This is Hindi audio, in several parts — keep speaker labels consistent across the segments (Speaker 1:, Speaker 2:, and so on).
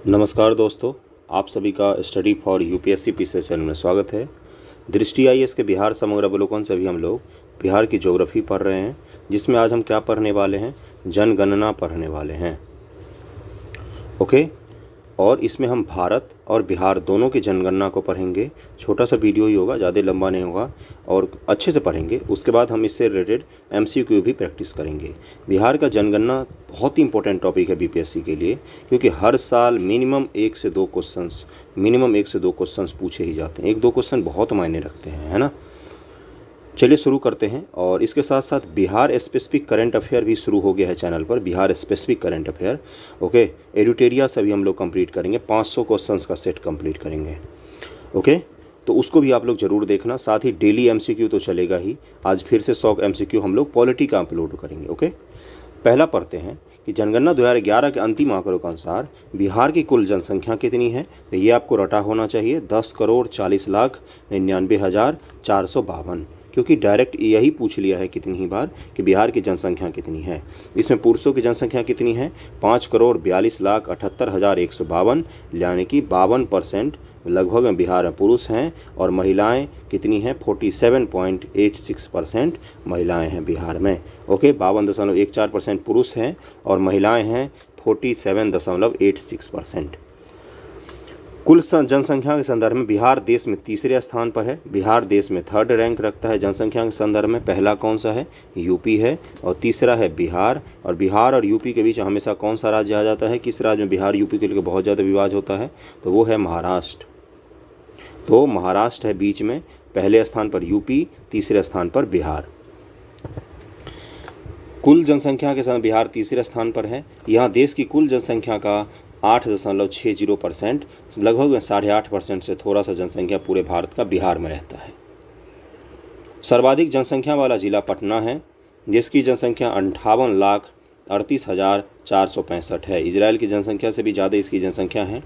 Speaker 1: नमस्कार दोस्तों, आप सभी का study for UPSC PCS channel में स्वागत है। दृष्टि आईएएस के बिहार समग्र अवलोकन से भी हम लोग बिहार की ज्योग्राफी पढ़ रहे हैं, जिसमें आज हम क्या पढ़ने वाले हैं, जनगणना पढ़ने वाले हैं। ओके, और इसमें हम भारत और बिहार दोनों की जनगणना को पढ़ेंगे। छोटा सा वीडियो ही होगा, ज़्यादा लंबा नहीं होगा और अच्छे से पढ़ेंगे। उसके बाद हम इससे रिलेटेड एमसीक्यू भी प्रैक्टिस करेंगे। बिहार का जनगणना बहुत ही इंपॉर्टेंट टॉपिक है बीपीएससी के लिए, क्योंकि हर साल मिनिमम एक से दो क्वेश्चंस पूछे ही जाते हैं। एक दो क्वेश्चन बहुत मायने रखते हैं, है ना। चलिए शुरू करते हैं। और इसके साथ साथ बिहार स्पेसिफिक करंट अफेयर भी शुरू हो गया है चैनल पर, Bihar specific current affair. Okay, editorial से भी हम लोग कंप्लीट करेंगे, 500 क्वेश्चंस का सेट कंप्लीट करेंगे। ओके, तो उसको भी आप लोग ज़रूर देखना। साथ ही डेली एमसीक्यू तो चलेगा ही। आज फिर से 100 एमसीक्यू हम लोग पॉलिटी का अपलोड करेंगे। ओके, पहला पढ़ते हैं कि जनगणना 2011 के अंतिम आंकड़ों के अनुसार बिहार की कुल जनसंख्या कितनी है। तो ये आपको रटा होना चाहिए, 10,40,99,452, क्योंकि डायरेक्ट यही पूछ लिया है कितनी ही बार कि बिहार की जनसंख्या कितनी है। इसमें पुरुषों की जनसंख्या कितनी है, 5,42,78,152, यानी कि 52% लगभग बिहार में पुरुष हैं। और महिलाएं कितनी हैं, 47.86% महिलाएं हैं बिहार में। ओके, 52.14% पुरुष हैं और महिलाएं हैं 47.86%। कुल जनसंख्या के संदर्भ में बिहार देश में तीसरे स्थान पर है। बिहार देश में थर्ड रैंक रखता है जनसंख्या के संदर्भ में। पहला कौन सा है, यूपी है, और तीसरा है बिहार। और बिहार और यूपी के बीच हमेशा कौन सा राज्य आ जाता है, किस राज्य में बिहार यूपी के लिए बहुत ज़्यादा विवाद होता है, तो वो है महाराष्ट्र। तो महाराष्ट्र है बीच में, पहले स्थान पर यूपी, तीसरे स्थान पर बिहार। कुल जनसंख्या के साथ बिहार तीसरे स्थान पर है। यहाँ देश की कुल जनसंख्या का 8.60%, लगभग 8.5% से थोड़ा सा जनसंख्या पूरे भारत का बिहार में रहता है। सर्वाधिक जनसंख्या वाला जिला पटना है, जिसकी जनसंख्या 58,38,465 है। इजराइल की जनसंख्या से भी ज़्यादा इसकी जनसंख्या है।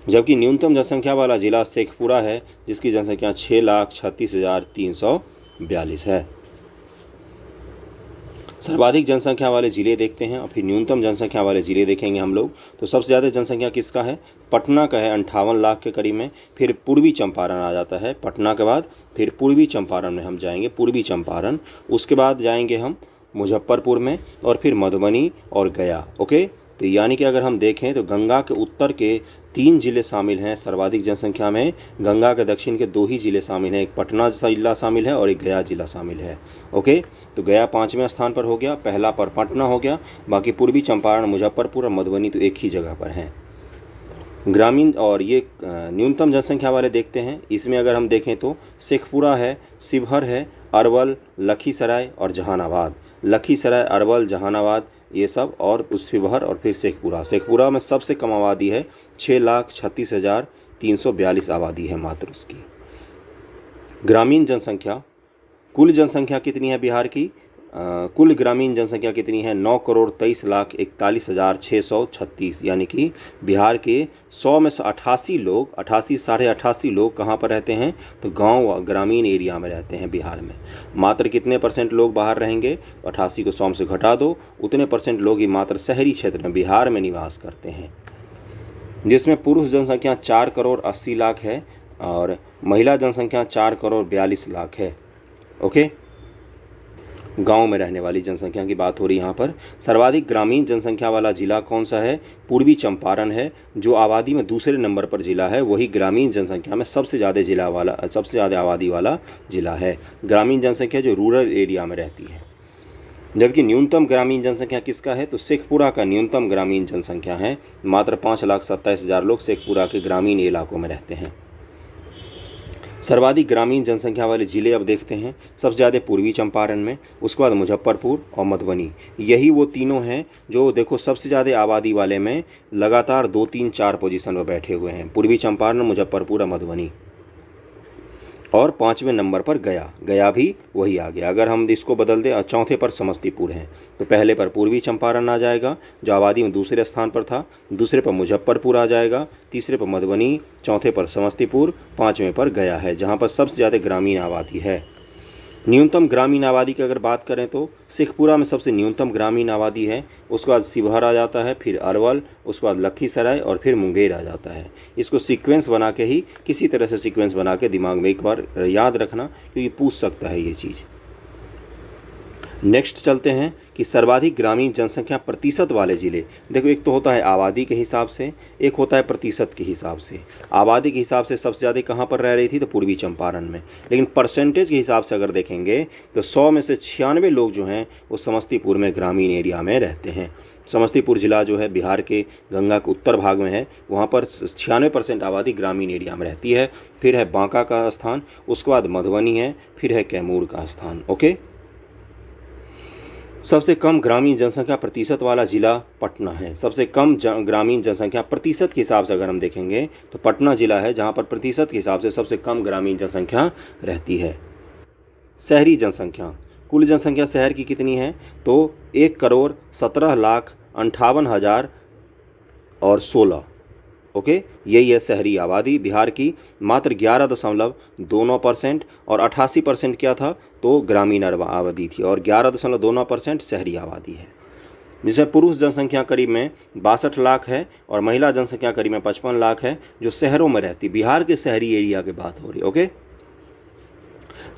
Speaker 1: जबकि न्यूनतम जनसंख्या वाला जिला शेखपुरा है, जिसकी जनसंख्या 6,36,342 है। सर्वाधिक जनसंख्या वाले ज़िले देखते हैं और फिर न्यूनतम जनसंख्या वाले ज़िले देखेंगे हम लोग। तो सबसे ज़्यादा जनसंख्या किसका है, पटना का है, 58 लाख के करीब में। फिर पूर्वी चंपारण आ जाता है, पटना के बाद फिर पूर्वी चंपारण में हम जाएंगे, पूर्वी चंपारण। उसके बाद जाएंगे हम मुजफ्फरपुर में, और फिर मधुबनी और गया। ओके, तो यानी कि अगर हम देखें तो गंगा के उत्तर के 3 जिले शामिल हैं सर्वाधिक जनसंख्या में। गंगा के दक्षिण के 2 ही जिले शामिल हैं, एक पटना जिला शामिल है और एक गया जिला शामिल है। ओके, तो गया 5वें स्थान पर हो गया, पहला पर पटना हो गया। बाकी पूर्वी चंपारण, मुजफ्फरपुर और मधुबनी तो एक ही जगह पर हैं। ग्रामीण और ये न्यूनतम जनसंख्या वाले देखते हैं। इसमें अगर हम देखें तो शेखपुरा है, शिवहर है, अरवल, लखीसराय और जहानाबाद। लखीसराय, अरवल, जहानाबाद ये सब, और उस शिवहर और फिर शेखपुरा में सबसे कम आबादी है, 6,36,342 आबादी है मात्र उसकी। ग्रामीण जनसंख्या, कुल जनसंख्या कितनी है बिहार की, कुल ग्रामीण जनसंख्या कितनी है, 9,23,41,636, यानी कि बिहार के 100 में से 88 लोग, 88 लोग कहाँ पर रहते हैं, तो गांव ग्रामीण एरिया में रहते हैं बिहार में। मात्र कितने परसेंट लोग बाहर रहेंगे, 88 को 100 से घटा दो, उतने परसेंट लोग ही मात्र शहरी क्षेत्र में बिहार में निवास करते हैं, जिसमें पुरुष जनसंख्या 4,80,00,000 है और महिला जनसंख्या 4,42,00,000 है। ओके, गांव में रहने वाली जनसंख्या की बात हो रही यहाँ पर। सर्वाधिक ग्रामीण जनसंख्या वाला जिला कौन सा है, पूर्वी चंपारण है, जो आबादी में दूसरे नंबर पर जिला है, वही ग्रामीण जनसंख्या में सबसे ज़्यादा आबादी वाला जिला है। ग्रामीण जनसंख्या जो रूरल एरिया में रहती है। जबकि न्यूनतम ग्रामीण जनसंख्या किसका है, तो शेखपुरा का न्यूनतम ग्रामीण जनसंख्या है, मात्र 5,27,000 लोग शेखपुरा के ग्रामीण इलाकों में रहते हैं। सर्वाधिक ग्रामीण जनसंख्या वाले ज़िले अब देखते हैं। सबसे ज़्यादा पूर्वी चंपारण में, उसके बाद मुजफ्फरपुर और मधुबनी। यही वो तीनों हैं जो देखो सबसे ज़्यादा आबादी वाले में लगातार 2, 3, 4 पोजीशन पर बैठे हुए हैं, पूर्वी चंपारण, मुजफ्फरपुर और मधुबनी। और 5वें नंबर पर गया भी वही आ गया। अगर हम इसको बदल दें, चौथे पर समस्तीपुर हैं, तो पहले पर पूर्वी चंपारण आ जाएगा जो आबादी में दूसरे स्थान पर था, दूसरे पर मुजफ्फरपुर आ जाएगा, तीसरे पर मधुबनी, चौथे पर समस्तीपुर, 5वें पर गया है, जहाँ पर सबसे ज़्यादा ग्रामीण आबादी है। न्यूनतम ग्रामीण आबादी की अगर बात करें तो शेखपुरा में सबसे न्यूनतम ग्रामीण आबादी है, उसके बाद शिवहर आ जाता है, फिर अरवल, उसके बाद लखीसराय और फिर मुंगेर आ जाता है। इसको सीक्वेंस बना के ही, किसी तरह से सीक्वेंस बना के दिमाग में एक बार याद रखना, क्योंकि पूछ सकता है ये चीज़। नेक्स्ट चलते हैं कि सर्वाधिक ग्रामीण जनसंख्या प्रतिशत वाले ज़िले। देखो, एक तो होता है आबादी के हिसाब से, एक होता है प्रतिशत के हिसाब से। आबादी के हिसाब से सबसे ज़्यादा कहाँ पर रह रही थी, तो पूर्वी चंपारण में। लेकिन परसेंटेज के हिसाब से अगर देखेंगे तो 100 में से 96 लोग जो हैं वो समस्तीपुर में ग्रामीण एरिया में रहते हैं। समस्तीपुर ज़िला जो है बिहार के गंगा के उत्तर भाग में है, वहाँ पर 96% आबादी ग्रामीण एरिया में रहती है। फिर है बांका का स्थान, उसके बाद मधुबनी है, फिर है कैमूर का स्थान। ओके, सबसे कम ग्रामीण जनसंख्या प्रतिशत वाला जिला पटना है। सबसे कम ग्रामीण जनसंख्या प्रतिशत के हिसाब से अगर हम देखेंगे तो पटना जिला है, जहां पर प्रतिशत के हिसाब से सबसे कम ग्रामीण जनसंख्या रहती है। शहरी जनसंख्या, कुल जनसंख्या शहर की कितनी है, तो 1,17,58,016। ओके, यही है शहरी आबादी बिहार की। मात्र 11.29% और 88% क्या था, तो ग्रामीण आबादी थी, और 11.29% शहरी आबादी है। जिसमें पुरुष जनसंख्या करीब में 62 लाख है और महिला जनसंख्या करीब में 55 लाख है, जो शहरों में रहती। बिहार के शहरी एरिया की बात हो रही है। ओके,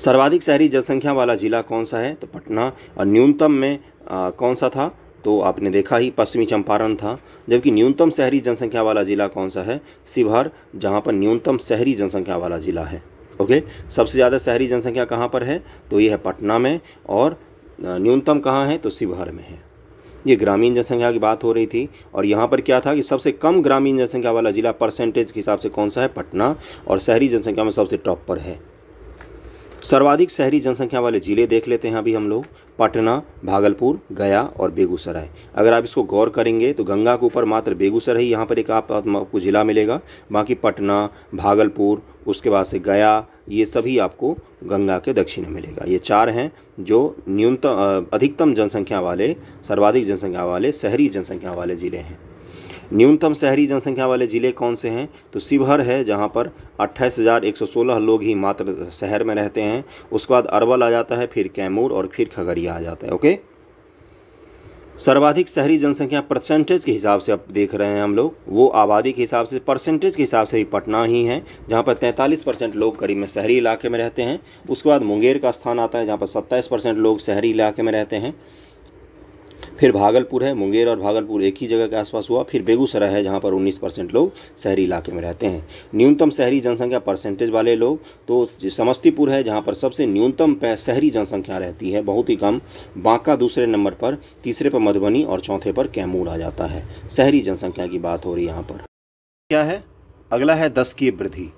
Speaker 1: सर्वाधिक शहरी जनसंख्या वाला जिला कौन सा है, तो पटना। और न्यूनतम में कौन सा था, तो आपने देखा ही पश्चिमी चंपारण था। जबकि न्यूनतम शहरी जनसंख्या वाला जिला कौन सा है, शिवहर, जहां पर न्यूनतम शहरी जनसंख्या वाला जिला है। ओके, सबसे ज़्यादा शहरी जनसंख्या कहां पर है, तो ये है पटना में, और न्यूनतम कहां है, तो शिवहर में है। ये ग्रामीण जनसंख्या की बात हो रही थी। और यहाँ पर क्या था कि सबसे कम ग्रामीण जनसंख्या वाला जिला परसेंटेज के हिसाब से कौन सा है, पटना, और शहरी जनसंख्या में सबसे टॉप पर है। सर्वाधिक शहरी जनसंख्या वाले ज़िले देख लेते हैं अभी हम लोग, पटना, भागलपुर, गया और बेगूसराय। अगर आप इसको गौर करेंगे तो गंगा के ऊपर मात्र बेगूसराय ही यहाँ पर एक आपको ज़िला मिलेगा, बाकी पटना, भागलपुर, उसके बाद से गया, ये सभी आपको गंगा के दक्षिण में मिलेगा। ये 4 हैं जो न्यूनतम अधिकतम जनसंख्या वाले, सर्वाधिक जनसंख्या वाले शहरी जनसंख्या वाले ज़िले हैं। न्यूनतम शहरी जनसंख्या वाले ज़िले कौन से हैं, तो शिवहर है, जहां पर 28,116 लोग ही मात्र शहर में रहते हैं। उसके बाद अरवल आ जाता है, फिर कैमूर और फिर खगड़िया आ जाता है। ओके, सर्वाधिक शहरी जनसंख्या परसेंटेज के हिसाब से अब देख रहे हैं हम लोग, वो आबादी के हिसाब से, परसेंटेज के हिसाब से भी पटना ही है, जहाँ पर 43% लोग करीब में शहरी इलाके में रहते हैं। उसके बाद मुंगेर का स्थान आता है, जहाँ पर 27% लोग शहरी इलाके में रहते हैं। फिर भागलपुर है, मुंगेर और भागलपुर एक ही जगह के आसपास हुआ। फिर बेगूसराय है, जहाँ पर 19% लोग शहरी इलाके में रहते हैं। न्यूनतम शहरी जनसंख्या परसेंटेज वाले लोग तो समस्तीपुर है, जहाँ पर सबसे न्यूनतम शहरी जनसंख्या रहती है, बहुत ही कम। बांका दूसरे नंबर पर, तीसरे पर मधुबनी और चौथे पर कैमूर आ जाता है। शहरी जनसंख्या की बात हो रही है यहाँ पर। क्या है अगला, है 10 की वृद्धि।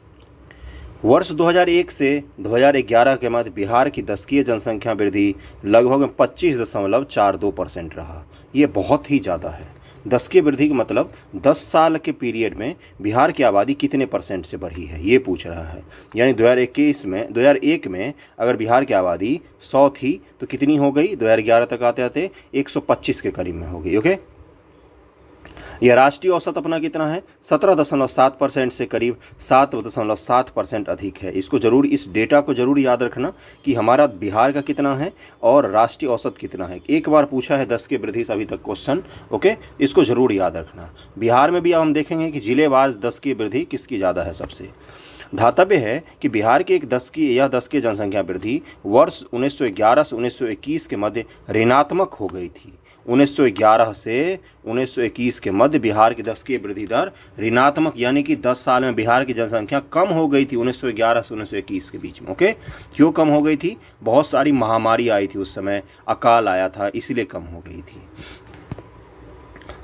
Speaker 1: वर्ष 2001 से 2011 के मध्य बिहार की दशकीय जनसंख्या वृद्धि लगभग 25.42% रहा। ये बहुत ही ज़्यादा है। दशकीय वृद्धि का मतलब 10 साल के पीरियड में बिहार की आबादी कितने % से बढ़ी है, ये पूछ रहा है। यानी 2001 में अगर बिहार की आबादी 100 थी तो कितनी हो गई, 2011 तक आते आते 125 के करीब में हो गई। ओके, यह राष्ट्रीय औसत अपना कितना है, 17.7% से करीब 7.7% अधिक है। इसको जरूर, इस डेटा को जरूर याद रखना कि हमारा बिहार का कितना है और राष्ट्रीय औसत कितना है। एक बार पूछा है 10 की वृद्धि से अभी तक क्वेश्चन। ओके, इसको जरूर याद रखना। बिहार में भी अब हम देखेंगे कि जिलेवार 10 की वृद्धि किसकी ज़्यादा है। सबसे धातव्य है कि बिहार के 10 की जनसंख्या वृद्धि वर्ष 1911 से 1921 के मध्य ऋणात्मक हो गई थी। 1911 से 1921 के मध्य बिहार की 10 की वृद्धि दर ऋणात्मक, यानी कि 10 साल में बिहार की जनसंख्या कम हो गई थी 1911 से 1921 के बीच में। ओके, क्यों कम हो गई थी, बहुत सारी महामारी आई थी उस समय, अकाल आया था, इसलिए कम हो गई थी।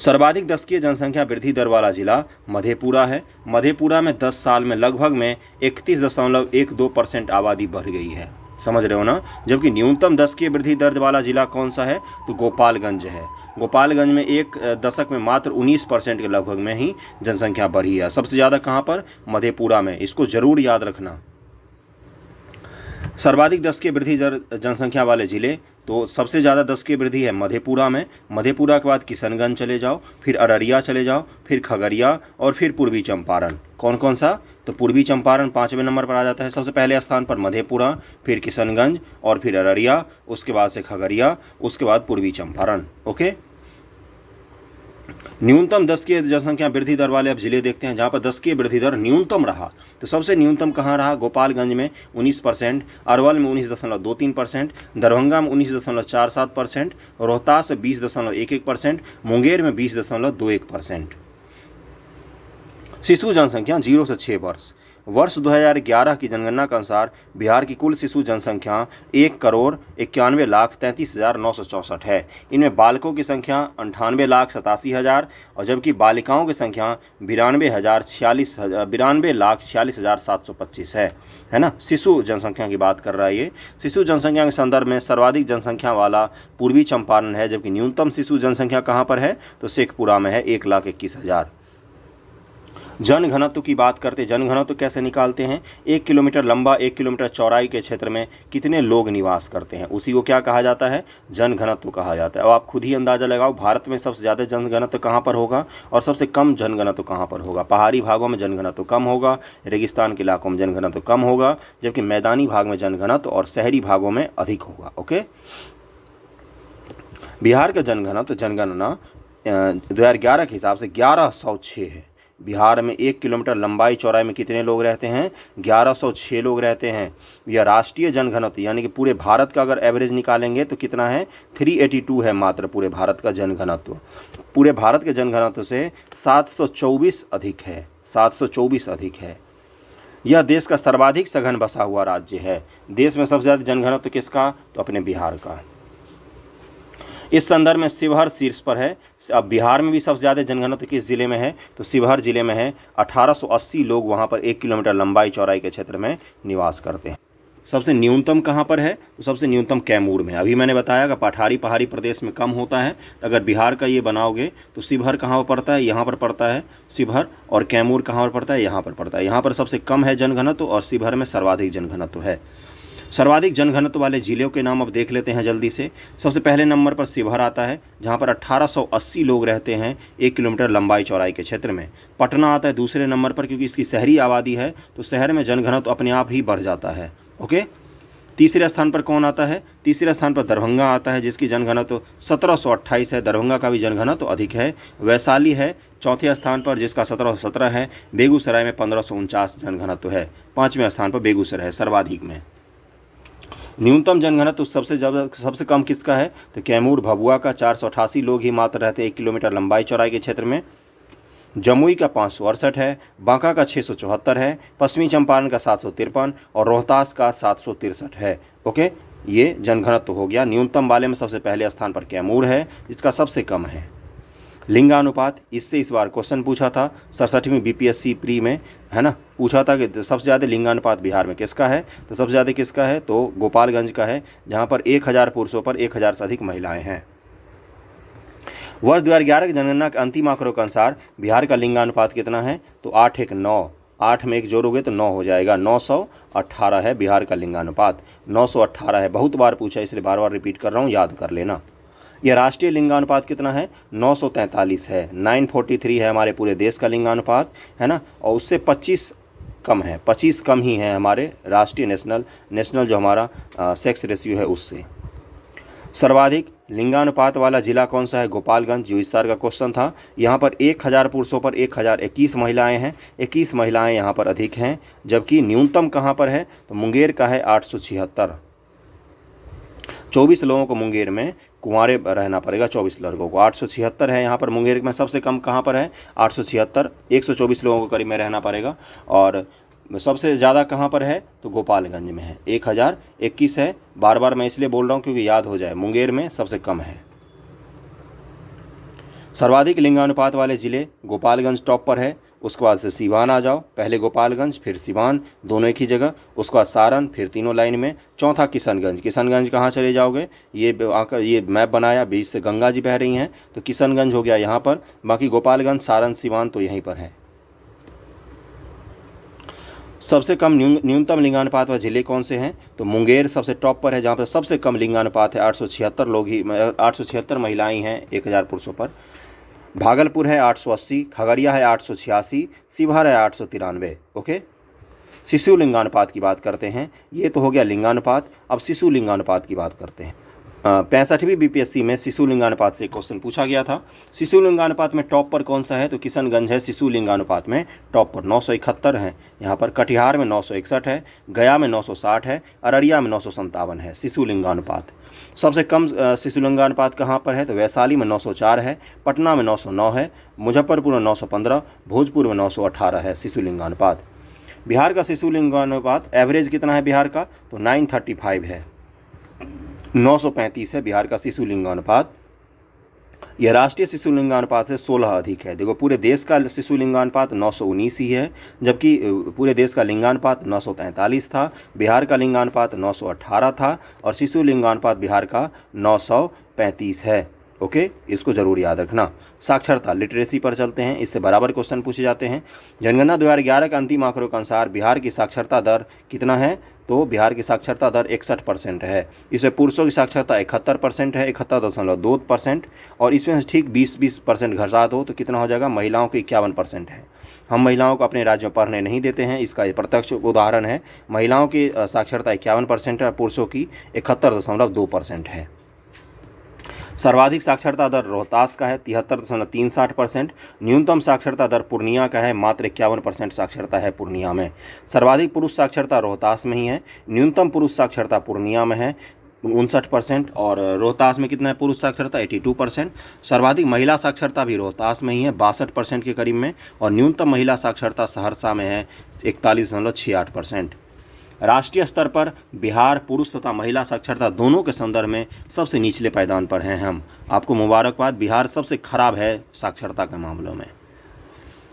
Speaker 1: सर्वाधिक 10 की जनसंख्या वृद्धि दर वाला जिला मधेपुरा है। मधेपुरा में 10 साल में लगभग में 31.12% आबादी बढ़ गई है। समझ रहे हो ना। जबकि न्यूनतम 10 की वृद्धि दर वाला जिला कौन सा है, तो गोपालगंज है। गोपालगंज में एक दशक में मात्र 19% के लगभग में ही जनसंख्या बढ़ी है। सबसे ज़्यादा कहाँ पर, मधेपुरा में। इसको जरूर याद रखना। सर्वाधिक 10 की वृद्धि दर जनसंख्या वाले जिले, तो सबसे ज़्यादा 10 की वृद्धि है मधेपुरा में। मधेपुरा के बाद किशनगंज चले जाओ, फिर अररिया चले जाओ, फिर खगड़िया और फिर पूर्वी चंपारण। कौन कौन सा? तो पूर्वी चंपारण 5वें नंबर पर आ जाता है। सबसे पहले स्थान पर मधेपुरा, फिर किशनगंज और फिर अररिया, उसके बाद से खगड़िया, उसके बाद पूर्वी चंपारण। ओके। न्यूनतम 10 की जनसंख्या वृद्धि दर वाले अब जिले देखते हैं जहां पर 10 की वृद्धि दर न्यूनतम रहा। तो सबसे न्यूनतम कहां रहा? गोपालगंज में 19%, अरवल में 19.23%, दरभंगा में 19.47%, रोहतास में 20.11%, मुंगेर में 20.21%। शिशु जनसंख्या 0 से 6 वर्ष। वर्ष 2011 की जनगणना के अनुसार बिहार की कुल शिशु जनसंख्या 1,91,33,964 है। इनमें बालकों की संख्या 98,87,000 और जबकि बालिकाओं की संख्या 92,46,725 है ना। शिशु जनसंख्या की बात कर रहा है ये। शिशु जनसंख्या के संदर्भ में सर्वाधिक जनसंख्या वाला पूर्वी चंपारण है, जबकि न्यूनतम शिशु जनसंख्या कहाँ पर है? तो शेखपुरा में है 1,21,000। जन घनत्व की बात करते, जन घनत्व कैसे निकालते हैं? 1 किलोमीटर लंबा 1 किलोमीटर चौड़ाई के क्षेत्र में कितने लोग निवास करते हैं, उसी को क्या कहा जाता है? जन घनत्व कहा जाता है। अब आप खुद ही अंदाजा लगाओ, भारत में सबसे ज़्यादा जन घनत्व कहाँ पर होगा और सबसे कम जन घनत्व कहाँ पर होगा? पहाड़ी भागों में जन घनत्व कम होगा, रेगिस्तान के इलाकों में जन घनत्व कम होगा, जबकि मैदानी भाग में जन घनत्व और शहरी भागों में अधिक होगा। ओके। बिहार का जन घनत्व जनगणना 2011 के हिसाब से 1106 है। बिहार में 1 किलोमीटर लंबाई चौड़ाई में कितने लोग रहते हैं? 1106 लोग रहते हैं। यह राष्ट्रीय जनघनत्व यानी कि पूरे भारत का अगर एवरेज निकालेंगे तो कितना है? 382 है मात्र पूरे भारत का जनघनत्व। पूरे भारत के जनघनत्व से 724 अधिक है, 724 अधिक है। यह देश का सर्वाधिक सघन बसा हुआ राज्य है। देश में सबसे ज़्यादा जनघनत्व किसका? तो अपने बिहार का। इस संदर्भ में शिवहर शीर्ष पर है। अब बिहार में भी सबसे ज़्यादा जनघनत्व किस जिले में है? तो शिवहर जिले में है। 1880 लोग वहाँ पर 1 किलोमीटर लंबाई चौड़ाई के क्षेत्र में निवास करते हैं। सबसे न्यूनतम कहाँ पर है? तो सबसे न्यूनतम कैमूर में। अभी मैंने बताया कि पहाड़ी प्रदेश में कम होता है। तो अगर बिहार का ये बनाओगे तो शिवहर कहाँ पर पड़ता है? यहाँ पर पड़ता है शिवहर। और कैमूर कहाँ पर पड़ता है? यहाँ पर पड़ता है। यहाँ पर सबसे कम है जनघनत्व और शिवहर में सर्वाधिक जनघनत्व है। सर्वाधिक जनघनत्व वाले जिलों के नाम अब देख लेते हैं जल्दी से। सबसे पहले नंबर पर शिवहर आता है जहां पर 1880 लोग रहते हैं 1 किलोमीटर लंबाई चौड़ाई के क्षेत्र में। पटना आता है दूसरे नंबर पर, क्योंकि इसकी शहरी आबादी है तो शहर में जनघनत्व अपने आप ही बढ़ जाता है। ओके। तीसरे स्थान पर कौन आता है? तीसरे स्थान पर दरभंगा आता है जिसकी जनघनत्व 1728 है। दरभंगा का भी जनघनत्व अधिक है। वैशाली है चौथे स्थान पर जिसका 1717 है। बेगूसराय में 1549 जनघनत्व है। पाँचवें स्थान पर बेगूसराय है सर्वाधिक में। न्यूनतम जनघनत्व सबसे कम किसका है? तो कैमूर भभुआ का 488 लोग ही मात्र रहते हैं 1 किलोमीटर लंबाई चौड़ाई के क्षेत्र में। जमुई का 568 है, बांका का 674 है, पश्चिमी चंपारण का 753 और रोहतास का 763 है। ओके, ये जनघनत्व हो गया। न्यूनतम वाले में सबसे पहले स्थान पर कैमूर है जिसका सबसे कम है। लिंगानुपात, इससे इस बार क्वेश्चन पूछा था 67वीं बीपीएससी प्री में, है ना, पूछा था कि सबसे ज़्यादा लिंगानुपात बिहार में किसका है? तो सबसे ज़्यादा किसका है? तो गोपालगंज का है जहाँ पर 1000 पुरुषों पर 1000 से अधिक महिलाएं हैं। वर्ष 2011 की जनगणना के अंतिम आंकड़ों के अनुसार बिहार का लिंगानुपात कितना है? तो 8:1:9। 8 में 1 जोड़ोगे तो 9 हो जाएगा। 918 है बिहार का लिंगानुपात। 918 है। बहुत बार पूछा इसलिए बार बार रिपीट कर रहा हूँ, याद कर लेना। यह राष्ट्रीय लिंगानुपात कितना है? 943 है। 943 है हमारे पूरे देश का लिंगानुपात, है ना, और उससे 25 कम है। 25 कम ही है हमारे राष्ट्रीय नेशनल जो हमारा सेक्स रेशियो है उससे। सर्वाधिक लिंगानुपात वाला जिला कौन सा है? गोपालगंज, जो इस बार का क्वेश्चन था। यहाँ पर 1000 पुरुषों पर 1021 महिलाएं हैं। 21 महिलाएं यहाँ पर अधिक हैं। जबकि न्यूनतम कहाँ पर है? तो मुंगेर का है 876। 24 लोगों को मुंगेर में कुंवारे रहना पड़ेगा। 24 लड़कों को 876 है यहाँ पर। मुंगेर में सबसे कम कहाँ पर है? 876। 124 लोगों को करीब में रहना पड़ेगा। और सबसे ज़्यादा कहाँ पर है? तो गोपालगंज में है, 1021 है। बार बार मैं इसलिए बोल रहा हूँ क्योंकि याद हो जाए। मुंगेर में सबसे कम है। सर्वाधिक लिंगानुपात वाले जिले गोपालगंज टॉप पर है। उसके बाद से सिवान आ जाओ। पहले गोपालगंज फिर सिवान, दोनों एक ही जगह। उसके बाद सारण, फिर तीनों लाइन में। चौथा किशनगंज। किशनगंज कहाँ चले जाओगे? ये मैप बनाया, बीच से गंगा जी बह रही हैं तो किशनगंज हो गया यहाँ पर। बाकी गोपालगंज, सारण, सिवान तो यहीं पर है। सबसे कम न्यूनतम लिंगानुपात वाले जिले कौन से हैं? तो मुंगेर सबसे टॉप पर है, जहाँ पर सबसे कम लिंगानुपात है, 876 लोग ही 876 महिलाएं हैं 1000 पुरुषों पर। भागलपुर है 880, खगड़िया है 886, शिवहर है 893। ओके, शिशु लिंगानुपात की बात करते हैं। ये तो हो गया लिंगानुपात, अब शिशु लिंगानुपात की बात करते हैं। 65वीं बीपीएससी में शिशु लिंगानुपात से क्वेश्चन पूछा गया था। शिशु लिंगानुपात में टॉप पर कौन सा है? तो किशनगंज है शिशु लिंगानुपात में टॉप पर, 971 है यहाँ पर। कटिहार में 961 है, गया में 960 है, अररिया में 957 है शिशु लिंगानुपात। सबसे कम शिशु लिंगानुपात कहाँ पर है? तो वैशाली में 904 है, पटना में 909 है, मुजफ्फरपुर में 915, भोजपुर में 918 है शिशु लिंगानुपात। बिहार का शिशु लिंगानुपात एवरेज कितना है बिहार का? तो 935 है, 935 है बिहार का शिशु लिंगानुपात। यह राष्ट्रीय शिशु लिंगानुपात से 16 अधिक है। देखो, पूरे देश का शिशु लिंगानुपात 919 ही है, जबकि पूरे देश का लिंगानुपात 943 था, बिहार का लिंगानुपात 918 था और शिशु लिंगानुपात बिहार का 935 है। ओके, इसको जरूर याद रखना। साक्षरता लिटरेसी पर चलते हैं, इससे बराबर क्वेश्चन पूछे जाते हैं। जनगणना 2011 के अंतिम आंकड़ों के अनुसार बिहार की साक्षरता दर कितना है? तो बिहार की साक्षरता दर 61% है। इसमें पुरुषों की साक्षरता 71% है, 71.2%, और इसमें से ठीक 20% घटा दो तो कितना हो जाएगा? महिलाओं की 51% है। हम महिलाओं को अपने राज्य में पढ़ने नहीं देते हैं, इसका प्रत्यक्ष उदाहरण है। महिलाओं की साक्षरता 51% है, पुरुषों की 71.2% है। सर्वाधिक साक्षरता दर रोहतास का है 73.63%। न्यूनतम साक्षरता दर पूर्णिया का है, मात्र 51% साक्षरता है पूर्णिया में। सर्वाधिक पुरुष साक्षरता रोहतास में ही है, न्यूनतम पुरुष साक्षरता पूर्णिया में है 59%, और रोहतास में कितना है पुरुष साक्षरता? 82%। सर्वाधिक महिला साक्षरता भी रोहतास में ही है 62% के करीब में, और न्यूनतम महिला साक्षरता सहरसा में है 41.68%। राष्ट्रीय स्तर पर बिहार पुरुष तथा महिला साक्षरता दोनों के संदर्भ में सबसे निचले पायदान पर हैं हम। आपको मुबारकबाद, बिहार सबसे खराब है साक्षरता के मामलों में।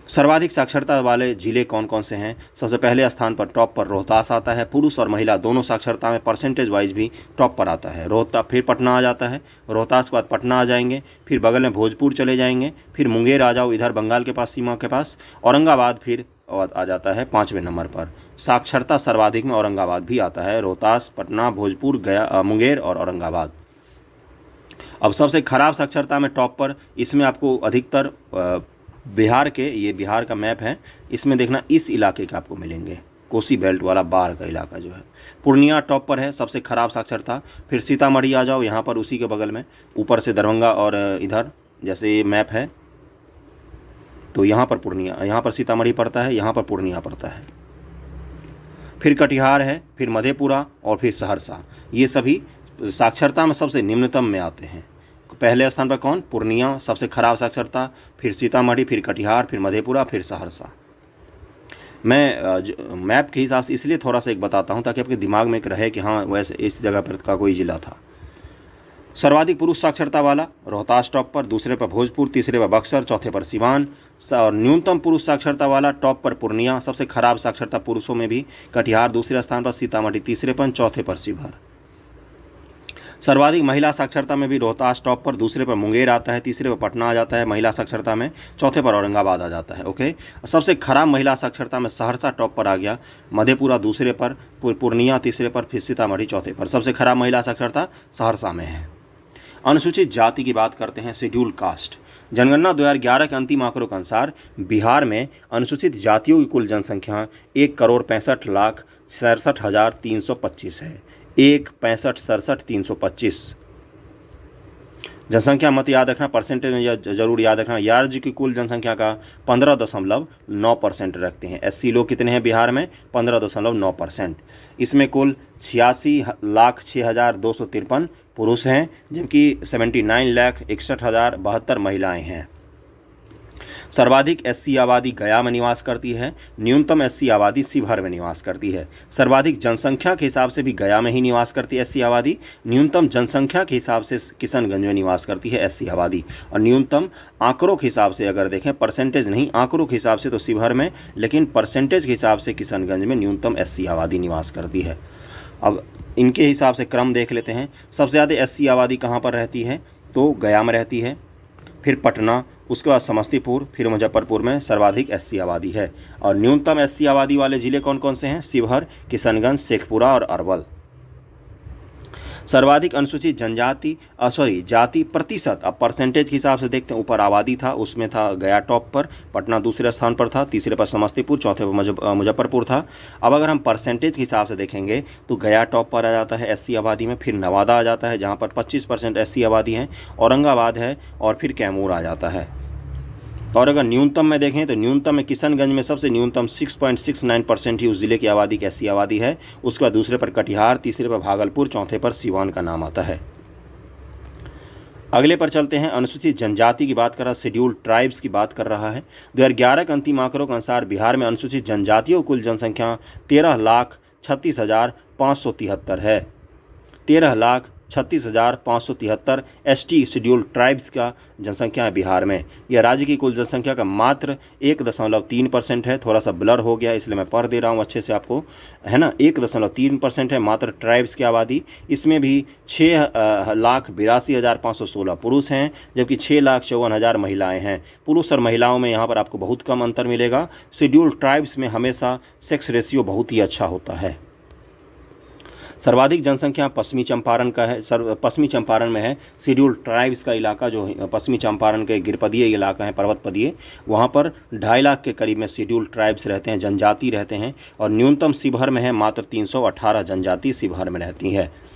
Speaker 1: सर्वाधिक साक्षरता वाले जिले कौन कौन से हैं? सबसे पहले स्थान पर टॉप पर रोहतास आता है, पुरुष और महिला दोनों साक्षरता में परसेंटेज वाइज भी टॉप पर आता है। रोहतास, फिर पटना आ जाता है, रोहतास के बाद पटना आ जाएंगे, फिर बगल में भोजपुर चले जाएंगे, फिर मुंगेर आ जाओ इधर बंगाल के पास, सीमा के पास, औरंगाबाद फिर आ जाता है 5वें नंबर पर। साक्षरता सर्वाधिक में औरंगाबाद भी आता है, रोहतास, पटना, भोजपुर, गया, मुंगेर और औरंगाबाद। अब सबसे खराब साक्षरता में टॉप पर, इसमें आपको अधिकतर बिहार के, ये बिहार का मैप है, इसमें देखना इस इलाके के आपको मिलेंगे, कोसी बेल्ट वाला बाढ़ का इलाका जो है। पूर्णिया टॉप पर है सबसे खराब साक्षरता, फिर सीतामढ़ी आ जाओ यहाँ पर उसी के बगल में, ऊपर से दरभंगा और इधर जैसे ये मैप है तो यहाँ पर पूर्णिया, यहाँ पर सीतामढ़ी पड़ता है, यहाँ पर पूर्णिया पड़ता है, फिर कटिहार है, फिर मधेपुरा और फिर सहरसा। ये सभी साक्षरता में सबसे निम्नतम में आते हैं। पहले स्थान पर कौन? पूर्णिया सबसे खराब साक्षरता, फिर सीतामढ़ी, फिर कटिहार, फिर मधेपुरा, फिर सहरसा। मैं मैप के हिसाब से इसलिए थोड़ा सा एक बताता हूँ ताकि आपके दिमाग में एक रहे कि हाँ वैसे इस जगह पर का कोई ज़िला था। सर्वाधिक पुरुष साक्षरता वाला रोहतास टॉप पर, दूसरे पर भोजपुर, तीसरे पर बक्सर, चौथे पर सिवान, और न्यूनतम पुरुष साक्षरता वाला टॉप पर पूर्णिया, सबसे खराब साक्षरता पुरुषों में भी कटिहार दूसरे स्थान पर, सीतामढ़ी तीसरे पर, चौथे पर शिवहर। सर्वाधिक महिला साक्षरता में भी रोहतास टॉप पर, दूसरे पर मुंगेर आता है, तीसरे पर पटना आ जाता है महिला साक्षरता में, चौथे पर औरंगाबाद आ जाता है। ओके, सबसे खराब महिला साक्षरता में सहरसा टॉप पर आ गया, मधेपुरा दूसरे पर, पूर्णिया तीसरे पर, फिर सीतामढ़ी चौथे पर। सबसे खराब महिला साक्षरता सहरसा में है। अनुसूचित जाति की बात करते हैं, शेड्यूल कास्ट। जनगणना 2011 के अंतिम आंकड़ों के अनुसार बिहार में अनुसूचित जातियों की कुल जनसंख्या 1,65,67,325 है। 1,65,67,325 जनसंख्या मत याद रखना, परसेंटेज में जरूर याद रखना। राज्य की कुल जनसंख्या का 15.9% रखते हैं। SC लोग कितने हैं बिहार में? 15.9%। इसमें कुल 86,06,253 पुरुष हैं, जबकि 79,61,072 महिलाएं हैं। सर्वाधिक SC आबादी गया में निवास करती है, न्यूनतम SC आबादी शिवहर में निवास करती है। सर्वाधिक जनसंख्या के हिसाब से भी गया में ही निवास करती है SC आबादी, न्यूनतम जनसंख्या के हिसाब से किशनगंज में निवास करती है SC आबादी, और न्यूनतम आंकड़ों के हिसाब से अगर देखें, परसेंटेज नहीं, आंकड़ों के हिसाब से तो शिवहर में, लेकिन परसेंटेज के हिसाब से किशनगंज में न्यूनतम SC आबादी निवास करती है। अब इनके हिसाब से क्रम देख लेते हैं। सबसे ज़्यादा SC आबादी कहाँ पर रहती है? तो गया में रहती है, फिर पटना, उसके बाद समस्तीपुर, फिर मुजफ्फरपुर में सर्वाधिक एससी आबादी है। और न्यूनतम एससी आबादी वाले ज़िले कौन कौन से हैं? शिवहर, किशनगंज, शेखपुरा और अरवल। सर्वाधिक अनुसूचित जनजाति जाति प्रतिशत, अब परसेंटेज के हिसाब से देखते हैं। ऊपर आबादी था, उसमें था गया टॉप पर, पटना दूसरे स्थान पर था, तीसरे पर समस्तीपुर, चौथे पर मुजफ्फरपुर था। अब अगर हम परसेंटेज के हिसाब से देखेंगे तो गया टॉप पर आ जाता है एससी आबादी में, फिर नवादा आ जाता है जहाँ पर 25% एससी आबादी है, औरंगाबाद है, और फिर कैमूर आ जाता है। और अगर न्यूनतम में देखें तो न्यूनतम में किशनगंज में सबसे न्यूनतम 6.69% ही उस ज़िले की आबादी की ऐसी आबादी है। उसके बाद दूसरे पर कटिहार, तीसरे पर भागलपुर, चौथे पर सीवान का नाम आता है। अगले पर चलते हैं। अनुसूचित जनजाति की बात कर रहा है, शेड्यूल्ड ट्राइब्स की बात कर रहा है। 2011 के अंतिम आंकड़ों के अनुसार बिहार में अनुसूचित जनजातियों की कुल जनसंख्या 13,36,573 है। 13,36,573 एसटी शेड्यूल्ड ट्राइब्स का जनसंख्या है बिहार में। यह राज्य की कुल जनसंख्या का मात्र 1.3% है। थोड़ा सा ब्लर हो गया इसलिए मैं पढ़ दे रहा हूँ अच्छे से आपको, है ना। 1.3% है मात्र ट्राइब्स की आबादी। इसमें भी 6,82,516 पुरुष हैं, जबकि 6,54,000 महिलाएं हैं। पुरुष और महिलाओं में यहाँ पर आपको बहुत कम अंतर मिलेगा। शेड्यूल्ड ट्राइब्स में हमेशा सेक्स रेशियो बहुत ही अच्छा होता है। सर्वाधिक जनसंख्या पश्चिमी चंपारण का है, पश्चिमी चंपारण में है। शेड्यूल्ड ट्राइब्स का इलाका जो पश्चिमी चंपारण के गिरपदीय इलाका है, पर्वतपदीय, वहाँ पर 2.5 लाख के करीब में शेड्यूल्ड ट्राइब्स रहते हैं, जनजाति रहते हैं। और न्यूनतम शिवहर में है, मात्र 318 जनजाति शिवहर में रहती है।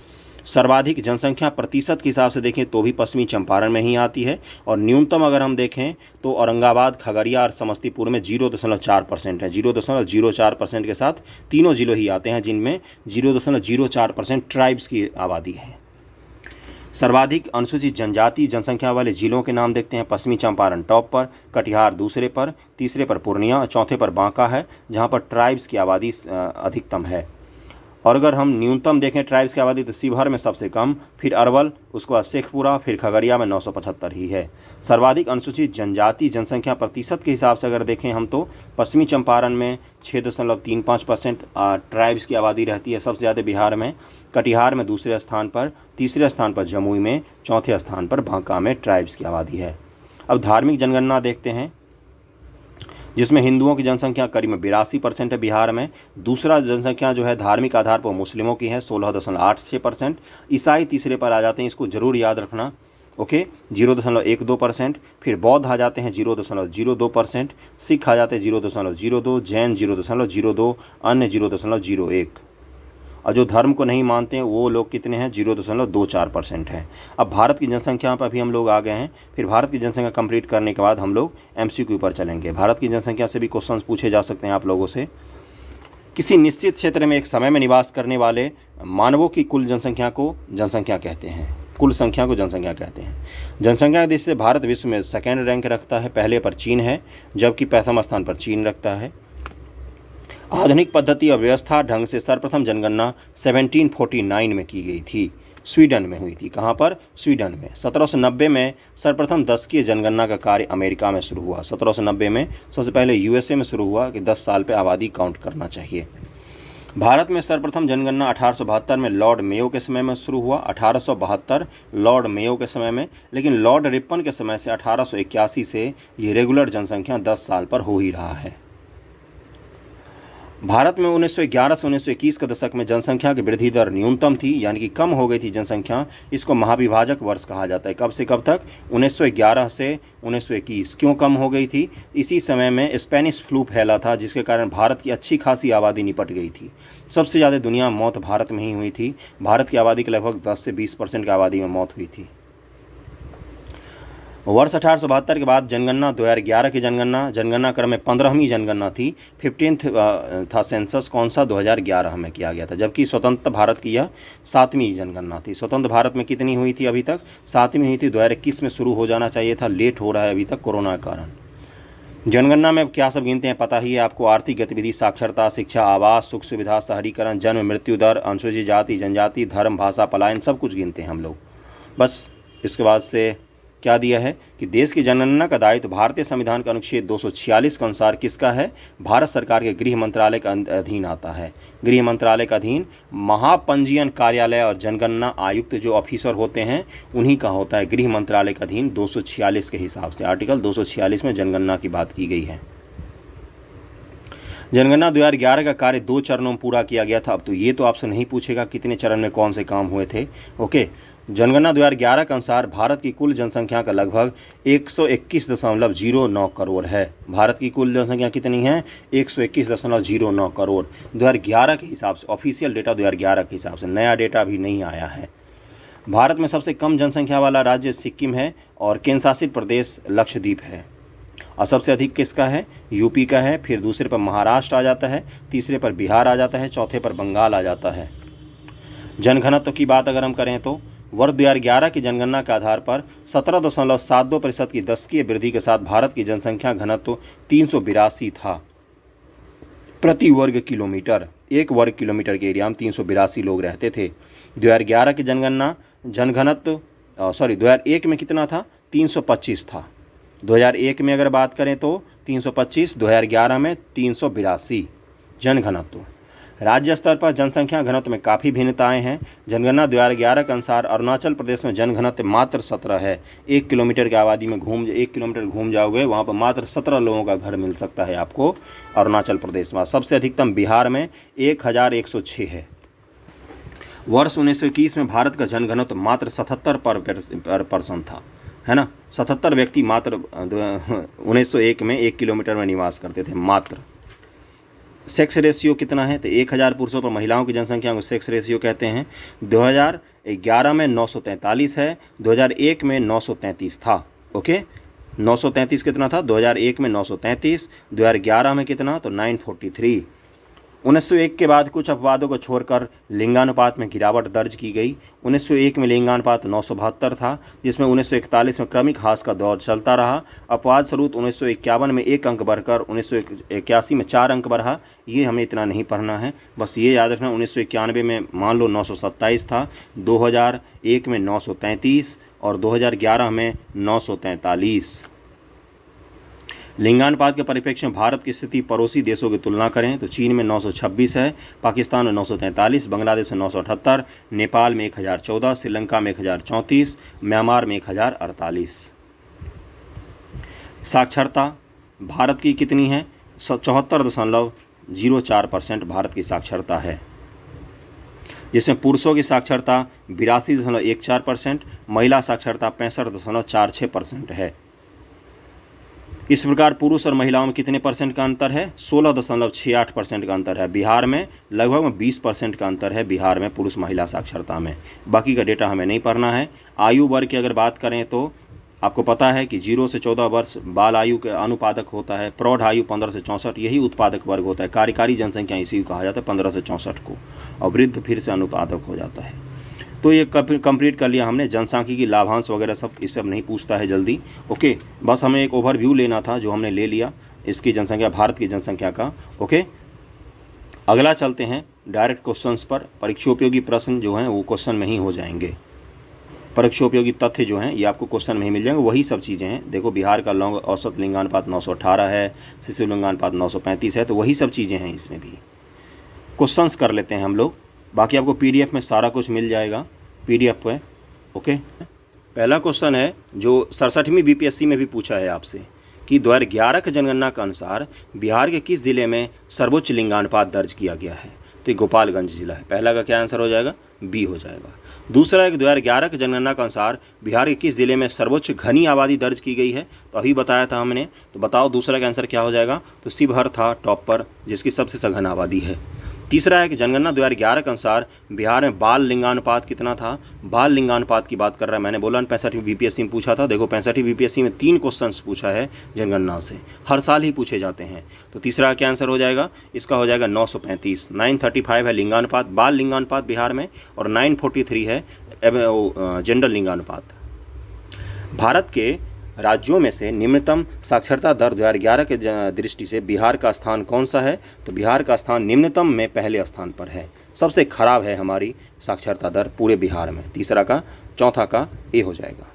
Speaker 1: सर्वाधिक जनसंख्या प्रतिशत के हिसाब से देखें तो भी पश्चिमी चंपारण में ही आती है। और न्यूनतम अगर हम देखें तो औरंगाबाद, खगड़िया और समस्तीपुर में 0.4% है। 0.04% के साथ तीनों जिलों ही आते हैं जिनमें 0.04% ट्राइब्स की आबादी है। सर्वाधिक अनुसूचित जनजाति जनसंख्या वाले जिलों के नाम देखते हैं। पश्चिमी चंपारण टॉप पर, कटिहार दूसरे पर, तीसरे पर पूर्णिया, चौथे पर बांका है जहाँ पर ट्राइब्स की आबादी अधिकतम है। और अगर हम न्यूनतम देखें ट्राइब्स की आबादी तो शिवहर में सबसे कम, फिर अरवल, उसके बाद शेखपुरा, फिर खगड़िया में 975 ही है। सर्वाधिक अनुसूचित जनजाति जनसंख्या प्रतिशत के हिसाब से अगर देखें हम तो पश्चिमी चंपारण में 6.35% ट्राइब्स की आबादी रहती है, सबसे ज़्यादा बिहार में। कटिहार में दूसरे स्थान पर, तीसरे स्थान पर जमुई में, चौथे स्थान पर बांका में ट्राइब्स की आबादी है। अब धार्मिक जनगणना देखते हैं जिसमें हिंदुओं की जनसंख्या करीब 82% है बिहार में। दूसरा जनसंख्या जो है धार्मिक आधार पर मुस्लिमों की है 16.86%। ईसाई तीसरे पर आ जाते हैं, इसको ज़रूर याद रखना, ओके, 0.12%। फिर बौद्ध आ जाते हैं 0.02%, सिख आ जाते हैं 0.02, जैन 0.02, अन्य 0.01। और जो धर्म को नहीं मानते हैं वो लोग कितने हैं? 0.24% हैं। अब भारत की जनसंख्या पर भी हम लोग आ गए हैं। फिर भारत की जनसंख्या कंप्लीट करने के बाद हम लोग एमसीक्यू पर चलेंगे। भारत की जनसंख्या से भी क्वेश्चंस पूछे जा सकते हैं आप लोगों से। किसी निश्चित क्षेत्र में एक समय में निवास करने वाले मानवों की कुल जनसंख्या को जनसंख्या कहते हैं। कुल संख्या को जनसंख्या कहते हैं। जनसंख्या के दृष्टि से भारत विश्व में सेकेंड रैंक रखता है, पहले पर चीन है, जबकि प्रथम स्थान पर चीन रखता है। आधुनिक पद्धति और व्यवस्था ढंग से सर्वप्रथम जनगणना 1749 में की गई थी, स्वीडन में हुई थी। कहाँ पर? स्वीडन में। 1790 में सर्वप्रथम दशकीय जनगणना का कार्य अमेरिका में शुरू हुआ। 1790 में सबसे पहले यूएसए में शुरू हुआ कि 10 साल पे आबादी काउंट करना चाहिए। भारत में सर्वप्रथम जनगणना 1872 में लॉर्ड मेयो के समय में शुरू हुआ। 1872 लॉर्ड मेयो के समय में, लेकिन लॉर्ड रिपन के समय से 1881 से ये रेगुलर जनसंख्या 10 साल पर हो ही रहा है। भारत में 1911 से 1921 के दशक में जनसंख्या की वृद्धि दर न्यूनतम थी, यानी कि कम हो गई थी जनसंख्या। इसको महाविभाजक वर्ष कहा जाता है। कब से कब तक? 1911 से 1921। क्यों कम हो गई थी? इसी समय में स्पेनिश फ्लू फैला था, जिसके कारण भारत की अच्छी खासी आबादी निपट गई थी। सबसे ज़्यादा दुनिया में मौत भारत में ही हुई थी। भारत की आबादी के लगभग 10 से 20% की आबादी में मौत हुई थी। वर्ष 1872 के बाद जनगणना 2011 की जनगणना क्रम में 15वीं जनगणना थी। 15th था सेंसस, कौन सा? 2011 में किया गया था। जबकि स्वतंत्र भारत की यह 7वीं जनगणना थी। स्वतंत्र भारत में कितनी हुई थी अभी तक? 7वीं हुई थी। 2021 में शुरू हो जाना चाहिए था, लेट हो रहा है अभी तक कोरोना के कारण। जनगणना में क्या सब गिनते हैं पता ही है आपको। आर्थिक गतिविधि, साक्षरता, शिक्षा, आवास, सुख सुविधा, शहरीकरण, जन्म मृत्यु दर, अनुसूचित जाति जनजाति, धर्म, भाषा, पलायन, सब कुछ गिनते हैं हम लोग। बस इसके बाद से क्या दिया है कि देश की जनगणना का दायित्व भारतीय संविधान के अनुच्छेद 246 के अनुसार किसका है, भारत सरकार के गृह मंत्रालय के अधीन आता है। गृह मंत्रालय के अधीन महापंजीयन कार्यालय और जनगणना आयुक्त जो ऑफिसर होते हैं उन्हीं का होता है, गृह मंत्रालय के अधीन 246 के हिसाब से। आर्टिकल 246 में जनगणना की बात की गई है। जनगणना 2011 का कार्य 2 चरणों में पूरा किया गया था। अब तो ये तो आपसे नहीं पूछेगा कितने चरण में कौन से काम हुए थे। ओके, जनगणना 2011 के अनुसार भारत की कुल जनसंख्या का लगभग 121.09 करोड़ है। भारत की कुल जनसंख्या कितनी है, 121.09 करोड़ 2011 के हिसाब से, ऑफिशियल डेटा 2011 के हिसाब से, नया डेटा अभी नहीं आया है। भारत में सबसे कम जनसंख्या वाला राज्य सिक्किम है और केंद्र शासित प्रदेश लक्षद्वीप है। और सबसे अधिक किसका है, यूपी का है, फिर दूसरे पर महाराष्ट्र आ जाता है, तीसरे पर बिहार आ जाता है, चौथे पर बंगाल आ जाता है। जनघनत्व की बात अगर हम करें तो वर्ष 2011 की जनगणना के आधार पर 17.72% की दशकीय वृद्धि के साथ भारत की जनसंख्या घनत्व 382 था प्रति वर्ग किलोमीटर। एक वर्ग किलोमीटर के एरिया में 382 लोग रहते थे। 2011 की जनघनत्व 2001 में कितना था, 325 था। 2001 में अगर बात करें तो 325, 2011 में 382 जनघनत्व। राज्य स्तर पर जनसंख्या घनत्व में काफ़ी भिन्नताएं हैं। जनगणना 2011 के अनुसार अरुणाचल प्रदेश में जनघनत्व मात्र 17 है। 1 किलोमीटर की आबादी में 1 किलोमीटर घूम जाओगे वहाँ पर मात्र 17 लोगों का घर मिल सकता है आपको अरुणाचल प्रदेश में। सबसे अधिकतम बिहार में 1106 है। वर्ष 1921 में भारत का जनघनत्व मात्र 77% था, है ना। 77 व्यक्ति मात्र 1901 में 1 किलोमीटर में निवास करते थे मात्र। सेक्स रेशियो कितना है, तो 1000 पुरुषों पर महिलाओं की जनसंख्या को सेक्स रेशियो कहते हैं। 2011 में 943 है, 2001 में 933 था। ओके, 933 कितना था, 2001 में 933, 2011 में कितना, तो 943। 1901 के बाद कुछ अपवादों को छोड़कर लिंगानुपात में गिरावट दर्ज की गई। 1901 में लिंगानुपात 972 था, जिसमें 1941 में क्रमिक ह्रास का दौर चलता रहा। अपवाद स्वरूप 1951 में 1 अंक बढ़कर 1981 में 4 अंक बढ़ा। ये हमें इतना नहीं पढ़ना है, बस ये याद रखना 1991 में मान लो 927 था, 2001 में 933 और 2011 में 943। लिंगानुपात के परिप्रेक्ष्य में भारत की स्थिति पड़ोसी देशों की तुलना करें तो चीन में 926 है, पाकिस्तान में 943, बांग्लादेश में 978, नेपाल में 1014, श्रीलंका में 1034, म्यांमार में 1048। साक्षरता भारत की कितनी है, 74.04% भारत की साक्षरता है, जिसमें पुरुषों की साक्षरता 82.14%, महिला साक्षरता 65.46% है। इस प्रकार पुरुष और महिलाओं में कितने परसेंट का अंतर है, 16.68% का अंतर है। बिहार में लगभग 20% का अंतर है, बिहार में पुरुष महिला साक्षरता में। बाकी का डेटा हमें नहीं पढ़ना है। आयु वर्ग की अगर बात करें तो आपको पता है कि 0 से 14 वर्ष बाल आयु के अनुपादक होता है, प्रौढ़ आयु 15 से 64 यही उत्पादक वर्ग होता है। कार्यकारी जनसंख्या इसी को कहा जाता है 15 से 64 को, और वृद्ध फिर से अनुपादक हो जाता है। तो ये कंप्लीट कर लिया हमने। जनसांख्यिकी लाभांश वगैरह सब इस सब नहीं पूछता है जल्दी। ओके, बस हमें एक ओवरव्यू लेना था जो हमने ले लिया इसकी जनसंख्या, भारत की जनसंख्या का। ओके, अगला चलते हैं डायरेक्ट क्वेश्चंस पर। परीक्षोपयोगी प्रश्न जो हैं वो क्वेश्चन में ही हो जाएंगे। परीक्षोपयोगी तथ्य जो हैं ये आपको क्वेश्चन में ही मिल जाएंगे, वही सब चीज़ें हैं। देखो बिहार का औसत लिंगानुपात 918 है, शिशु लिंगानुपात 935 है, तो वही सब चीज़ें हैं इसमें भी। क्वेश्चंस कर लेते हैं हम लोग, बाकी आपको PDF में सारा कुछ मिल जाएगा PDF पे। ओके, पहला क्वेश्चन है जो 67वीं BPSC में भी पूछा है आपसे कि 2011 की जनगणना के अनुसार बिहार के किस जिले में सर्वोच्च लिंगानुपात दर्ज किया गया है, तो ये गोपालगंज जिला है। पहला का क्या आंसर हो जाएगा, B हो जाएगा। दूसरा है कि 2011 की जनगणना के अनुसार बिहार के किस जिले में सर्वोच्च घनी आबादी दर्ज की गई है, तो अभी बताया था हमने, तो बताओ दूसरा का आंसर क्या हो जाएगा, तो शिवहर था टॉप पर, जिसकी सबसे सघन आबादी है। तीसरा है कि जनगणना 2011 के अनुसार बिहार में बाल लिंगानुपात कितना था। बाल लिंगानुपात की बात कर रहा है, मैंने बोला 65वीं BPSC में पूछा था। देखो 65वीं BPSC में 3 क्वेश्चंस पूछा है जनगणना से, हर साल ही पूछे जाते हैं। तो तीसरा क्या आंसर हो जाएगा, इसका हो जाएगा 935। 935 है लिंगानुपात, बाल लिंगानुपात बिहार में, और 943 है जेंडर लिंगानुपात। भारत के राज्यों में से निम्नतम साक्षरता दर 2011 के दृष्टि से बिहार का स्थान कौन सा है, तो बिहार का स्थान निम्नतम में पहले स्थान पर है। सबसे खराब है हमारी साक्षरता दर पूरे बिहार में। तीसरा का, चौथा का ए हो जाएगा।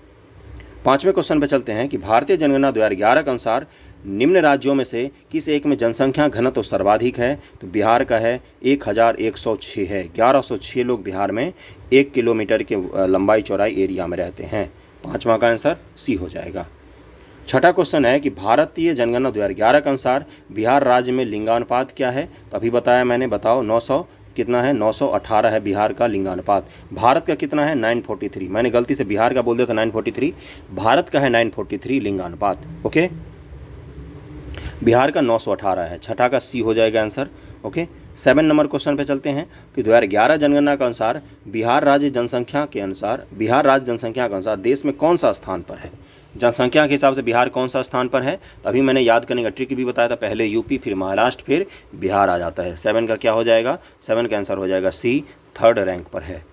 Speaker 1: 5वें क्वेश्चन पे चलते हैं कि भारतीय जनगणना 2011 के अनुसार निम्न राज्यों में से किस एक में जनसंख्या घनत्व सर्वाधिक है? तो बिहार का है 1106 है। 1106 लोग बिहार में 1 किलोमीटर के लंबाई चौड़ाई एरिया में रहते हैं। 5वां का आंसर सी हो जाएगा। छठा क्वेश्चन है कि भारतीय जनगणना 2011 के अनुसार बिहार राज्य में लिंगानुपात क्या है? तो अभी बताया मैंने, बताओ 900 कितना है? 918 है बिहार का लिंगानुपात। भारत का कितना है? 943। मैंने गलती से बिहार का बोल दिया था 943, भारत का है 943 लिंगानुपात। ओके, बिहार का 918 है। छठा का सी हो जाएगा आंसर। ओके, 7 नंबर क्वेश्चन पे चलते हैं कि 2011 जनगणना के अनुसार बिहार राज्य जनसंख्या के अनुसार देश में कौन सा स्थान पर है? जनसंख्या के हिसाब से बिहार कौन सा स्थान पर है? अभी मैंने याद करने का ट्रिक भी बताया था, पहले यूपी फिर महाराष्ट्र फिर बिहार आ जाता है। 7 का क्या हो जाएगा? 7 का आंसर हो जाएगा सी, 3rd रैंक पर है।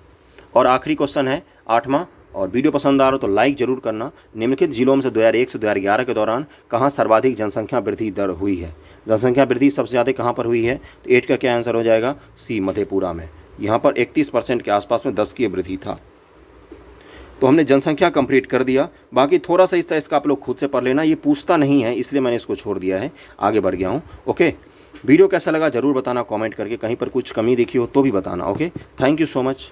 Speaker 1: और आखिरी क्वेश्चन है 8वां, और वीडियो पसंद आ रहा हो तो लाइक जरूर करना। निम्नलिखित जिलों में से 2001 से 2011 के दौरान कहाँ सर्वाधिक जनसंख्या वृद्धि दर हुई है? जनसंख्या वृद्धि सबसे ज़्यादा कहाँ पर हुई है? तो 8 का क्या आंसर हो जाएगा? सी, मधेपुरा में। यहाँ पर 31% के आसपास में 10 की वृद्धि था। तो हमने जनसंख्या कंप्लीट कर दिया। बाकी थोड़ा सा हिस्सा इसका आप लोग खुद से पढ़ लेना, ये पूछता नहीं है इसलिए मैंने इसको छोड़ दिया है, आगे बढ़ गया हूँ। ओके, वीडियो कैसा लगा जरूर बताना कमेंट करके, कहीं पर कुछ कमी देखी हो तो भी बताना। Okay, thank you so much.